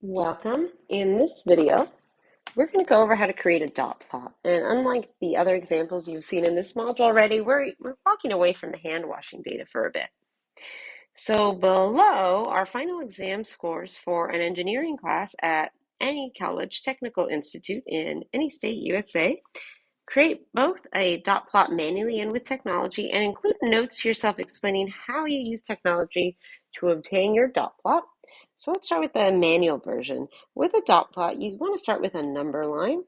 Welcome. In this video, we're going to go over how to create a dot plot. And unlike the other examples you've seen in this module already, we're walking away from the hand washing data for a bit. So below are final exam scores for an engineering class at any college technical institute in any state USA. Create both a dot plot manually and with technology, and include notes to yourself explaining how you use technology to obtain your dot plot. So let's start with the manual version. With a dot plot, you want to start with a number line.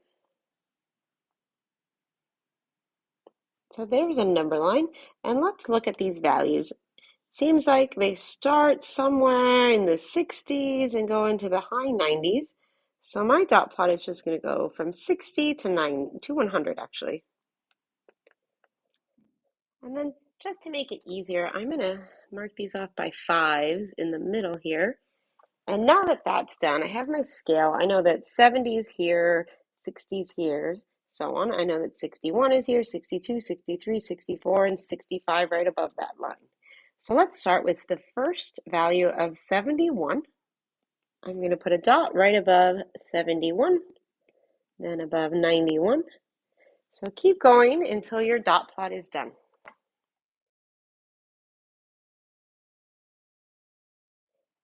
So there's a number line, and let's look at these values. Seems like they start somewhere in the 60s and go into the high 90s. So my dot plot is just going to go from 60 to 100 actually. And then just to make it easier, I'm going to mark these off by 5s in the middle here. And now that that's done, I have my scale. I know that 70 is here, 60 is here, so on. I know that 61 is here, 62, 63, 64, and 65 right above that line. So let's start with the first value of 71. I'm going to put a dot right above 71, then above 91. So keep going until your dot plot is done.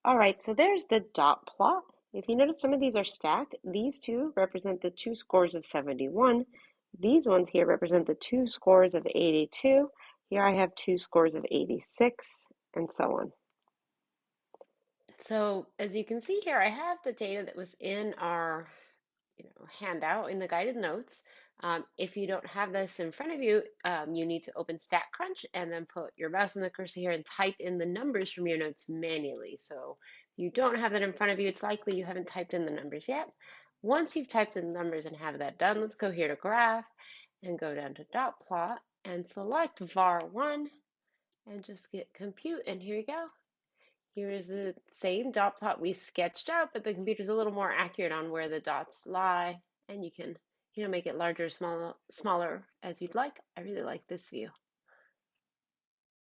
All right, so there's the dot plot. If you notice, some of these are stacked. These two represent the two scores of 71. These ones here represent the two scores of 82. Here I have two scores of 86, and so on. So as you can see here, I have the data that was in our handout in the guided notes. If you don't have this in front of you, you need to open StatCrunch and then put your mouse and the cursor here and type in the numbers from your notes manually. So if you don't have that in front of you, it's likely you haven't typed in the numbers yet. Once you've typed in the numbers and have that done, let's go here to Graph and go down to Dot Plot and select var1 and just get Compute, and here you go. Here is the same dot plot we sketched out, but the computer's a little more accurate on where the dots lie, and you can, make it larger, smaller as you'd like. I really like this view.